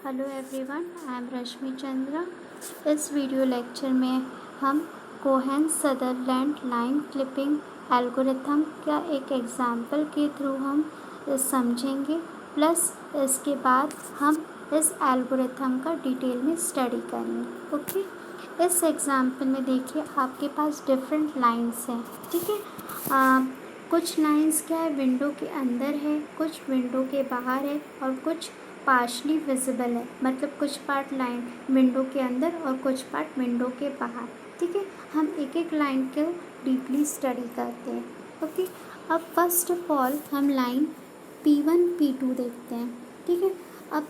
Hello everyone, I am रश्मि चंद्रा। इस video lecture में हम कोहेन-सदरलैंड लाइन क्लिपिंग एल्गोरिथम का एक एग्जाम्पल के थ्रू हम समझेंगे, प्लस इसके बाद हम इस एल्गोरिथम का डिटेल में स्टडी करेंगे। ओके, इस एग्जाम्पल में देखिए आपके पास डिफरेंट लाइंस हैं। ठीक है, कुछ लाइंस क्या है, विंडो के अंदर है, कुछ विंडो के बाहर है और कुछ पार्शली विजिबल है, मतलब कुछ पार्ट लाइन विंडो के अंदर और कुछ पार्ट विंडो के बाहर। ठीक है, हम एक एक लाइन को डीपली स्टडी करते हैं। ओके, अब फर्स्ट ऑफ ऑल हम लाइन P1 P2 देखते हैं। ठीक है, अब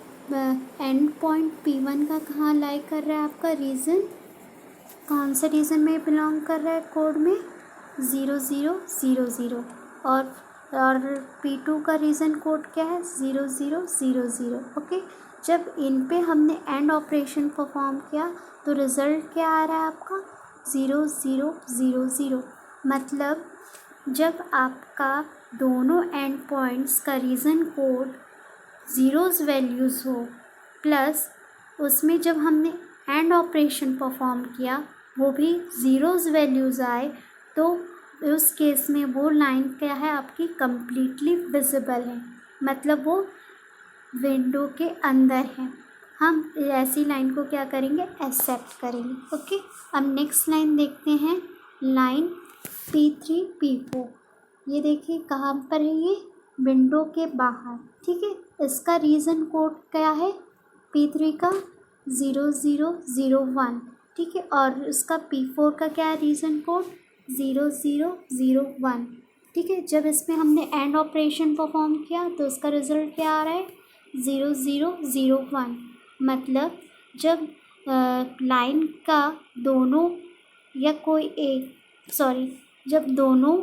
एंड पॉइंट P1 का कहाँ लाई कर रहा है, आपका रीजन कौन से रीजन में बिलोंग कर रहा है कोड में, 0 0 0 0, और P2 का रीज़न कोड क्या है, 0 0 0 0। ओके, जब इन पे हमने एंड ऑपरेशन परफॉर्म किया तो रिज़ल्ट क्या आ रहा है आपका, 0 0 0 0। मतलब जब आपका दोनों एंड पॉइंट्स का रीज़न कोड ज़ीरोज़ वैल्यूज़ हो, प्लस उसमें जब हमने एंड ऑपरेशन परफॉर्म किया वो भी ज़ीरोज़ वैल्यूज़ आए, तो उस केस में वो लाइन क्या है आपकी, कंप्लीटली विजिबल है, मतलब वो विंडो के अंदर है। हम ऐसी लाइन को क्या करेंगे, एक्सेप्ट करेंगे। ओके, अब नेक्स्ट लाइन देखते हैं, लाइन P3 P4। ये देखिए कहाँ पर है, ये विंडो के बाहर। ठीक है, इसका रीज़न कोड क्या है, P3 का 0 0 0 1। ठीक है, और इसका P4 का क्या है रीज़न कोड, 0 0 0 1। ठीक है, जब इसमें हमने एंड ऑपरेशन परफॉर्म किया तो इसका रिज़ल्ट क्या आ रहा है, 0 0 0 1। मतलब जब लाइन का दोनों या कोई एक जब दोनों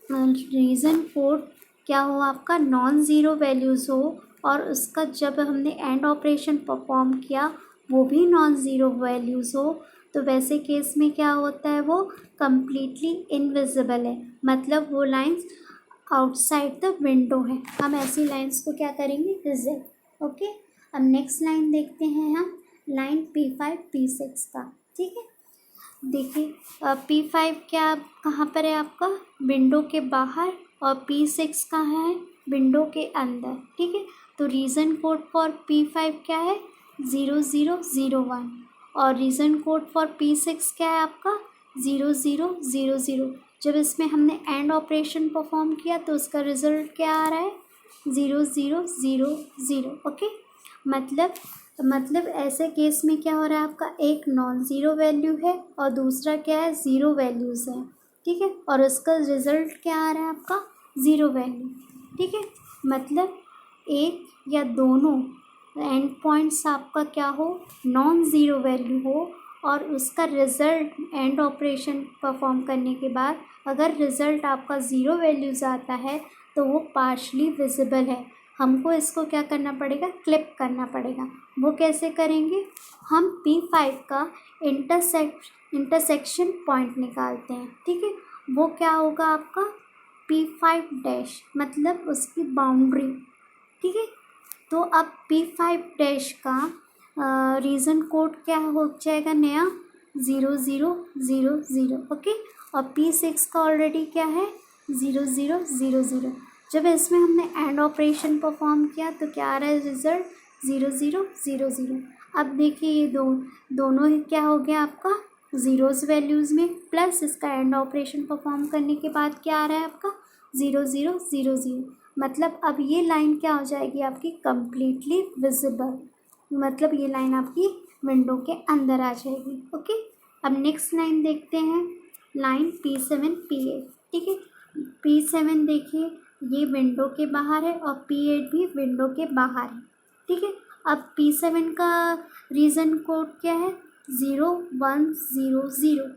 रीज़न कोड क्या हो आपका, नॉन ज़ीरो वैल्यूज़ हो, और उसका जब हमने एंड ऑपरेशन परफॉर्म किया वो भी नॉन ज़ीरो वैल्यूज़ हो, तो वैसे केस में क्या होता है, वो कम्प्लीटली इनविजिबल है, मतलब वो लाइंस आउटसाइड द विंडो है। हम ऐसी लाइंस को क्या करेंगे, रिजेक्ट। ओके, अब नेक्स्ट लाइन देखते हैं हम, लाइन P5 P6 का। ठीक है, देखिए P5 क्या कहाँ पर है आपका, विंडो के बाहर, और P6 कहाँ है, विंडो के अंदर। ठीक है, तो रीज़न कोड फॉर P5 क्या है, 0 0 0 1, और रीज़न कोड फॉर P6 क्या है आपका, 0 0 0 0। जब इसमें हमने एंड ऑपरेशन परफॉर्म किया तो उसका रिज़ल्ट क्या आ रहा है, 0 0 0 0। ओके, मतलब ऐसे केस में क्या हो रहा है आपका, एक नॉन ज़ीरो वैल्यू है और दूसरा क्या है, ज़ीरो वैल्यूज़ है। ठीक है, और उसका रिज़ल्ट क्या आ रहा है आपका, ज़ीरो वैल्यू। ठीक है, मतलब एक या दोनों एंड पॉइंट्स आपका क्या हो, नॉन ज़ीरो वैल्यू हो, और उसका रिज़ल्ट एंड ऑपरेशन परफॉर्म करने के बाद अगर रिज़ल्ट आपका ज़ीरो वैल्यूज़ आता है तो वो पार्शली विजिबल है। हमको इसको क्या करना पड़ेगा, क्लिप करना पड़ेगा। वो कैसे करेंगे, हम P5 का इंटरसेक्शन पॉइंट निकालते हैं। ठीक है, वो क्या होगा आपका, P5 डैश, मतलब उसकी बाउंड्री। ठीक है, तो अब P5 डैश का रीज़न कोड क्या हो जाएगा नया, 0 0 0 0। ओके, और P6 का ऑलरेडी क्या है, 0 0 0 0। जब इसमें हमने एंड ऑपरेशन परफॉर्म किया तो क्या आ रहा है रिज़ल्ट, 0 0 0 0। अब देखिए ये दोनों ही क्या हो गया आपका, ज़ीरोज़ वैल्यूज़ में, प्लस इसका एंड ऑपरेशन परफॉर्म करने के बाद क्या आ रहा है आपका, 0 0 0 0। मतलब अब ये लाइन क्या हो जाएगी आपकी, कम्प्लीटली विजिबल, मतलब ये लाइन आपकी विंडो के अंदर आ जाएगी। ओके, अब नेक्स्ट लाइन देखते हैं, लाइन P7 P8। ठीक है, P7 देखिए ये विंडो के बाहर है और P8 भी विंडो के बाहर है। ठीक है, अब P7 का रीज़न कोड क्या है, 0 1 0 0,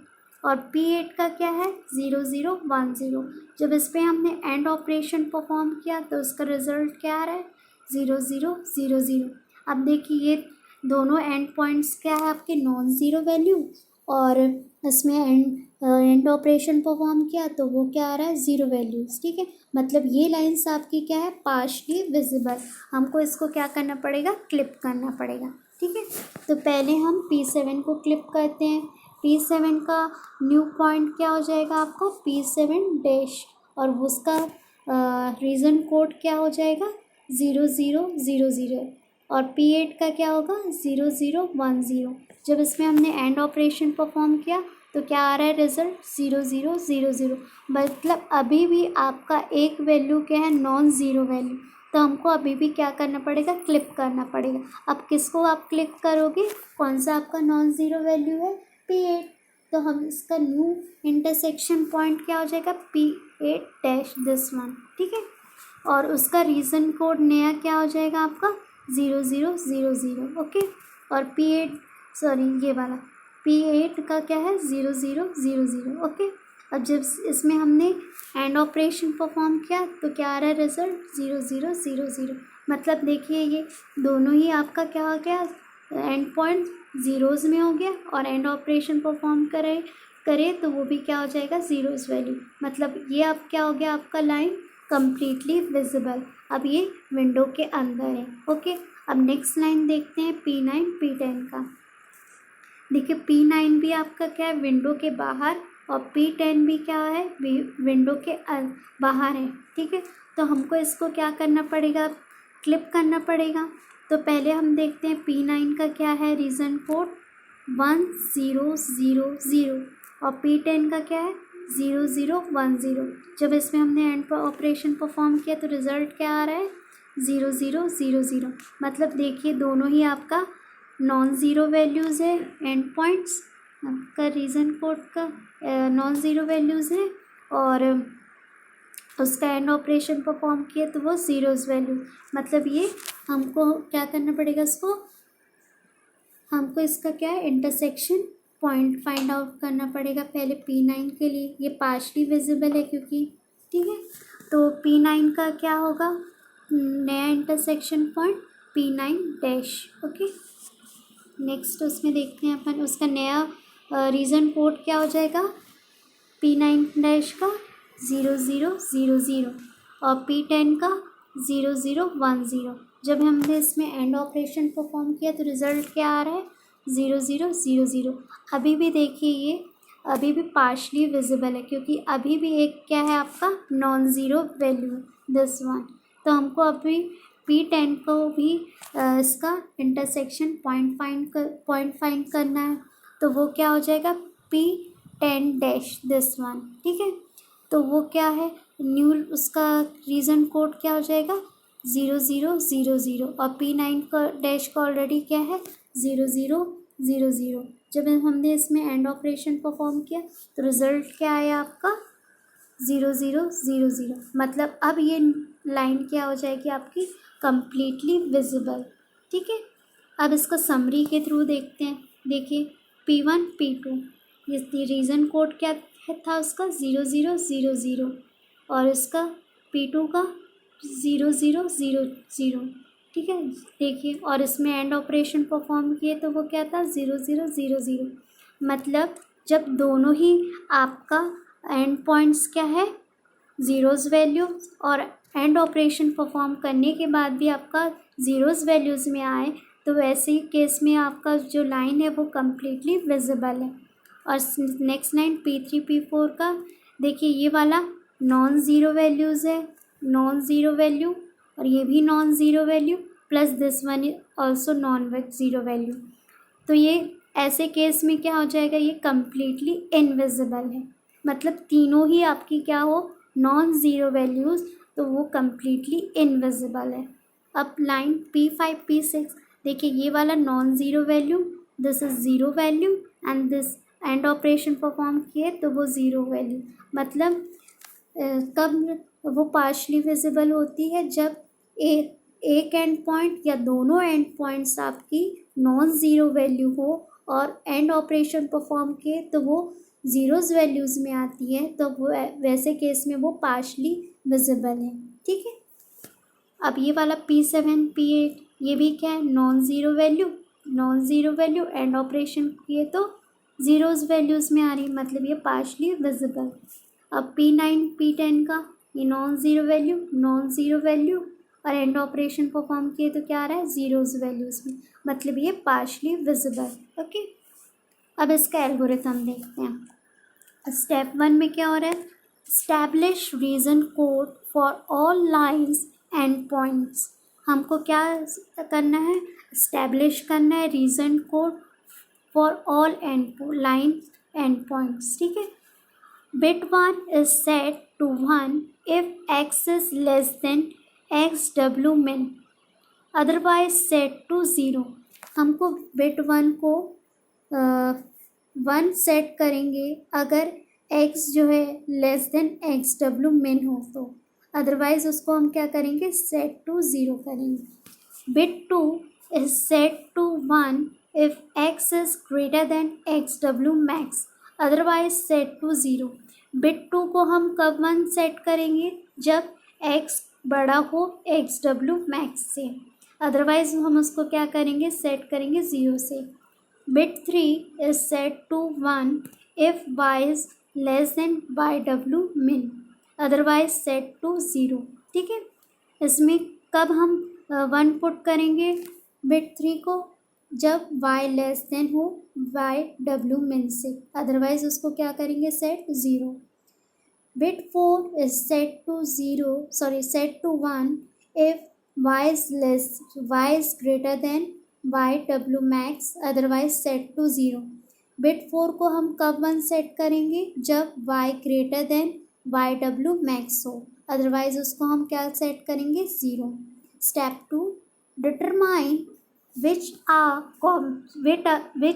और P8 का क्या है, 0 0 1 0। जब इस पर हमने एंड ऑपरेशन परफॉर्म किया तो उसका रिज़ल्ट क्या आ रहा है, 0 0 0 0। अब देखिए ये दोनों एंड पॉइंट्स क्या है आपके, नॉन ज़ीरो वैल्यू, और इसमें एंड एंड ऑपरेशन परफॉर्म किया तो वो क्या आ रहा है, ज़ीरो वैल्यूज़। ठीक है, मतलब ये लाइन्स आपकी क्या है, पार्शली विजिबल। हमको इसको क्या करना पड़ेगा, क्लिप करना पड़ेगा। ठीक है, तो पहले हम P7 को क्लिप करते हैं। P7 का न्यू पॉइंट क्या हो जाएगा आपका, P7 डैश, और उसका रीजन कोड क्या हो जाएगा, 0000, और P8 का क्या होगा, 0010। जब इसमें हमने एंड ऑपरेशन परफॉर्म किया तो क्या आ रहा है रिजल्ट, 0000। मतलब अभी भी आपका एक वैल्यू क्या है, नॉन ज़ीरो वैल्यू, तो हमको अभी भी क्या करना पड़ेगा, क्लिप करना पड़ेगा। अब किसको आप क्लिप करोगे, कौन सा आपका नॉन ज़ीरो वैल्यू है, P8। तो हम इसका न्यू इंटरसेक्शन पॉइंट क्या हो जाएगा, P8 डैश दिस वन। ठीक है, और उसका रीजन कोड नया क्या हो जाएगा आपका, 0000। ओके, और P8 सॉरी ये वाला P8 का क्या है, 0000। ओके, अब जब इसमें हमने एंड ऑपरेशन परफॉर्म किया तो क्या आ रहा है रिजल्ट, 0000। मतलब देखिए ये दोनों ही आपका क्या हो गया, एंड पॉइंट ज़ीरोज़ में हो गया, और एंड ऑपरेशन परफॉर्म करे तो वो भी क्या हो जाएगा, ज़ीरोज़ वैल्यू। मतलब ये अब क्या हो गया, आपका लाइन कम्प्लीटली विजिबल। अब ये विंडो के अंदर है। ओके, अब नेक्स्ट लाइन देखते हैं P9 P10 का। देखिए P9 भी आपका क्या है, विंडो के बाहर, और P10 भी क्या है, विंडो के बाहर है। ठीक है, तो हमको इसको क्या करना पड़ेगा, क्लिप करना पड़ेगा। तो पहले हम देखते हैं P9 का क्या है, रीजन कोड 1000, और P10 का क्या है, 0010। जब इसमें हमने एंड ऑपरेशन परफॉर्म किया तो रिज़ल्ट क्या आ रहा है, 0000। मतलब देखिए दोनों ही आपका नॉन ज़ीरो वैल्यूज़ है, एंड पॉइंट्स का रीज़न कोड का नॉन ज़ीरो वैल्यूज़ है, और उसका एंड ऑपरेशन परफॉर्म किया तो वो ज़ीरोज़ वैल्यू। मतलब ये हमको क्या करना पड़ेगा, हमको इसका क्या है, इंटरसेक्शन पॉइंट फाइंड आउट करना पड़ेगा पहले P9 के लिए। ये पार्शली विजिबल है क्योंकि, ठीक है, तो P9 का क्या होगा, नया intersection point P9 dash. Okay, next उसमें देखते हैं अपन उसका नया रीजन कोड क्या हो जाएगा, P9 डैश का 0000, और P10 का 0010। जब हमने इसमें एंड ऑपरेशन परफॉर्म किया तो रिज़ल्ट क्या आ रहा है, 0000। अभी भी देखिए ये अभी भी पार्शली विजिबल है क्योंकि अभी भी एक क्या है आपका non zero value, this one. तो हमको अभी P10 को भी इसका इंटरसेक्शन पॉइंट फाइंड करना है, तो वो क्या हो जाएगा, P10 डैश दिस वन। ठीक है, तो वो क्या है, न्यू उसका रीजन कोड क्या हो जाएगा, 0000, और P9 का डैश का ऑलरेडी क्या है, 0000। जब हमने इसमें एंड ऑपरेशन परफॉर्म किया तो रिज़ल्ट क्या आया आपका, 0000। मतलब अब ये लाइन क्या हो जाएगी आपकी, कम्प्लीटली विजिबल। ठीक है, अब इसका समरी के थ्रू देखते हैं। देखिए P1 P2, ये रीज़न कोड क्या था उसका, 0000, और इसका P2 का 0000। ठीक है, देखिए, और इसमें एंड ऑपरेशन परफॉर्म किए तो वो क्या था, 0000। मतलब जब दोनों ही आपका एंड पॉइंट्स क्या है, ज़ीरोज़ वैल्यू, और एंड ऑपरेशन परफॉर्म करने के बाद भी आपका ज़ीरोज़ वैल्यूज़ में आए तो वैसे ही केस में आपका जो लाइन है वो कम्प्लीटली विजिबल है। और नेक्स्ट लाइन P3 P4 का देखिए, ये वाला नॉन ज़ीरो वैल्यूज़ है, नॉन ज़ीरो वैल्यू, और ये भी non zero value, plus this one also non zero value. तो ये ऐसे केस में क्या हो जाएगा, ये कम्प्लीटली इनविजिबल है। मतलब तीनों ही आपकी क्या हो, नॉन ज़ीरो वैल्यूज़, तो वो कम्प्लीटली इनविजिबल है। अब लाइन P5 P6 देखिए, ये वाला non zero value, this is zero value, and this and operation perform किए तो वो ज़ीरो वैल्यू। मतलब कब वो पार्शली विजिबल होती है, जब एक एंड पॉइंट या दोनों एंड पॉइंट्स आपकी नॉन ज़ीरो वैल्यू हो और एंड ऑपरेशन परफॉर्म किए तो वो ज़ीरोज़ वैल्यूज़ में आती है, तो वो वैसे केस में वो पार्शली विजिबल है। ठीक है, अब ये वाला P7 P8 ये भी क्या है, non zero value and operation किए तो ज़ीरोज़ वैल्यूज़ में आ रही, मतलब ये पार्शली विजिबल। अब P9 P10 का ये नॉन ज़ीरो वैल्यू और एंड ऑपरेशन परफॉर्म किए तो क्या आ रहा है, ज़ीरोज़ वैल्यूज़ में, मतलब ये पार्शली विजिबल। ओके, अब इसका एल्गोरिथम देखते हैं। स्टेप 1 में क्या हो रहा है, establish region code for all lines and points. हमको क्या करना है, एस्टैब्लिश करना है region code for all line and points. ठीक है, bit 1 is set to 1 if x is less than xw min, otherwise set to 0। हमको bit 1 को 1 सेट करेंगे अगर x जो है लेस देन xw min हो तो, अदरवाइज उसको हम क्या करेंगे, सेट टू 0 करेंगे। bit 2 is set to 1 if x is greater than xw max, otherwise set to 0। Bit 2 को हम कब 1 सेट करेंगे, जब x बड़ा हो xw मैक्स से, अदरवाइज हम उसको क्या करेंगे, सेट करेंगे 0 से। Bit 3 is set to 1 if y is less than yw min, otherwise set to 0। ठीक है, इसमें कब हम 1 पुट करेंगे बिट 3 को, जब y लेस देन हो yw min से, अदरवाइज उसको क्या करेंगे, set 0। Bit 4 is set to 1 if y is greater than yw max, otherwise set to 0। Bit 4 को हम कब 1 सेट करेंगे, जब y greater than yw max हो, अदरवाइज उसको हम क्या सेट करेंगे, 0। Step 2, determine which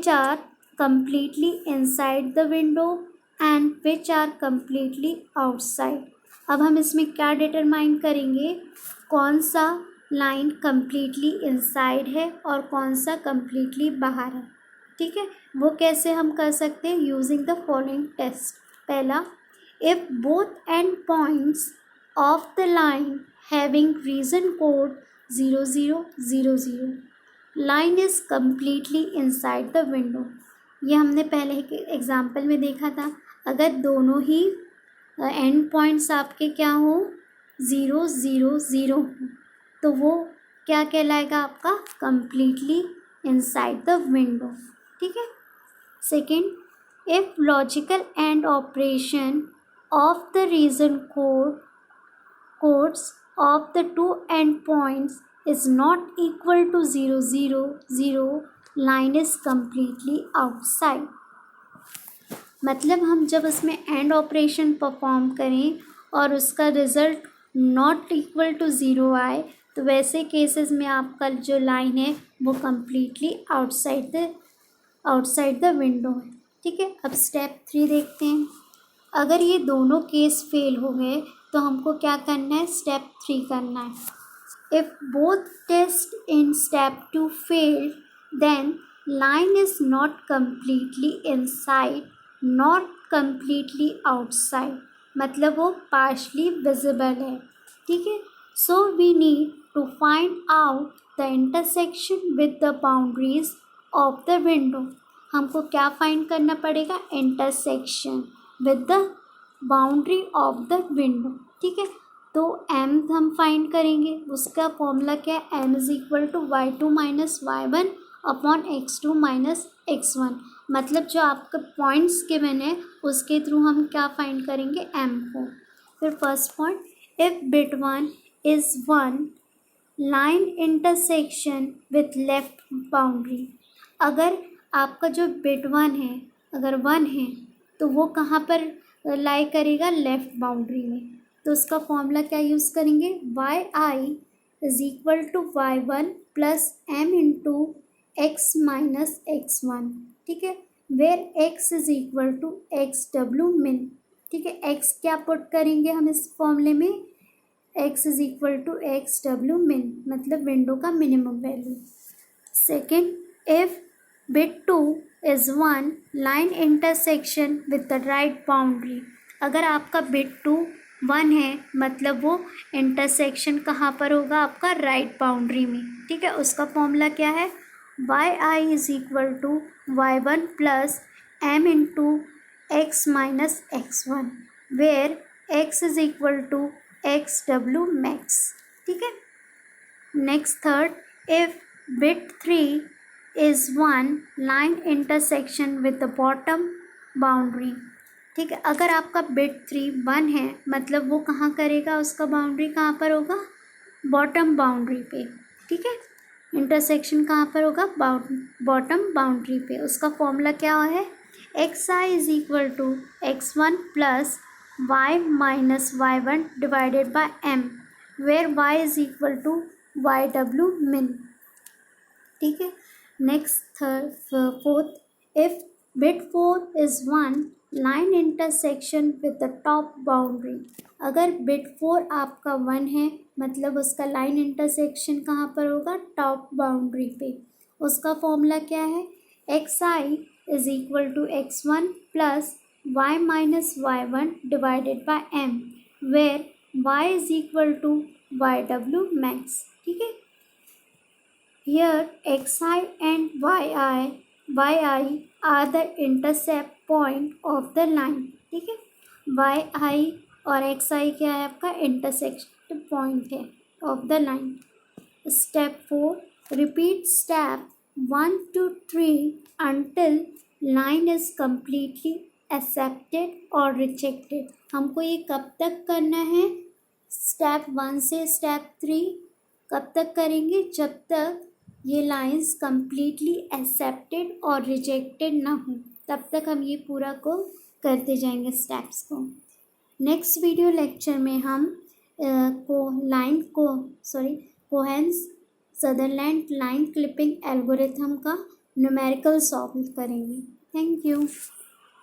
are completely inside the window and which are completely outside। अब हम इसमें क्या डिटरमाइन करेंगे, कौन सा लाइन completely inside है और कौन सा completely बाहर है। ठीक है, वो कैसे हम कर सकते हैं, यूजिंग द फॉलोइंग टेस्ट। पहला, if both end points of the line having region code 0 0 0 0, line is completely inside the window. ये हमने पहले एक एग्जाम्पल में देखा था, अगर दोनों ही एंड पॉइंट्स आपके क्या हो, 0 0 0 हो, तो वो क्या कहलाएगा, आपका कम्प्लीटली इनसाइड द विंडो। ठीक है। Second, if logical and operation of the region codes of the two endpoints is not equal to 0 0 0, line is completely outside। मतलब हम जब उसमें एंड ऑपरेशन परफॉर्म करें और उसका रिजल्ट नॉट इक्वल टू 0 आए, तो वैसे केसेस में आपका जो लाइन है वो कम्प्लीटली आउटसाइड द विंडो है। ठीक है, अब स्टेप 3 देखते हैं। अगर ये दोनों केस फेल हो गए तो हमको क्या करना है, स्टेप 3 करना है। If both test in step 2 fail, then line is not completely inside not completely outside, मतलब वो पार्शली विजिबल है। ठीक है, so we need to find out the intersection with the boundaries of the window. हमको क्या find करना पड़ेगा, intersection with the boundary of the window. ठीक है, तो m हम फाइंड करेंगे, उसका फॉर्मूला क्या है, m is equal to y2 minus y1 upon x2 minus x1, मतलब जो आपका पॉइंट्स गिवन है उसके थ्रू हम क्या फाइंड करेंगे, m को। फिर first point, if bit 1 is 1 line intersection with left boundary. अगर आपका जो बिट 1 है अगर 1 है तो वो कहाँ पर लाई करेगा, लेफ्ट बाउंड्री में, तो उसका फॉर्मूला क्या यूज़ करेंगे, y(i) is equal to y1 plus m into x minus x1। ठीक है, where x is equal to xw min। ठीक है, x क्या पुट करेंगे हम इस फॉर्मूले में, x is equal to xw min, मतलब विंडो का minimum value. Second, if bit 2 is 1 line intersection with the right boundary. अगर आपका बिट 2 1 है, मतलब वो इंटरसेक्शन कहाँ पर होगा, आपका राइट बाउंड्री में। ठीक है, उसका फॉर्मूला क्या है, y(i) is equal to y1 plus m into x minus x1 where x is equal to xw max. ठीक है. Next third, if bit 3 is 1 line intersection with the bottom boundary. ठीक है, अगर आपका बिट 3 1 है मतलब वो कहाँ करेगा, उसका बाउंड्री कहाँ पर होगा, बॉटम बाउंड्री पे. ठीक है, इंटरसेक्शन कहाँ पर होगा, बॉटम बाउंड्री पे. उसका फॉर्मूला क्या है, x i is equal to x1 plus y minus y1 divided by m where y is equal to yw min. ठीक है. Next fourth, if bit 4 is 1 line intersection with the top boundary. अगर bit 4 आपका 1 है मतलब उसका line intersection कहाँ पर होगा, टॉप बाउंड्री पे. उसका फॉर्मूला क्या है, x i is equal to x1 plus y minus y1 divided by m where y is equal to yw max. ठीक है. Here xi and yi are the intercept point of the line. ठीक है, yi और xi क्या है, आपका intersection point है of the line. Step 4, repeat step 1 to 3 until line is completely accepted or rejected. हमको ये कब तक करना है, स्टेप 1 से स्टेप 3 कब तक करेंगे, जब तक ये लाइंस कम्प्लीटली एक्सेप्टेड और रिजेक्टेड ना हो, तब तक हम ये पूरा को करते जाएंगे स्टेप्स को. नेक्स्ट वीडियो लेक्चर में हम कोहेन्स सदरलैंड लाइन क्लिपिंग एल्गोरिथम का न्यूमेरिकल सॉल्व करेंगे. Thank you.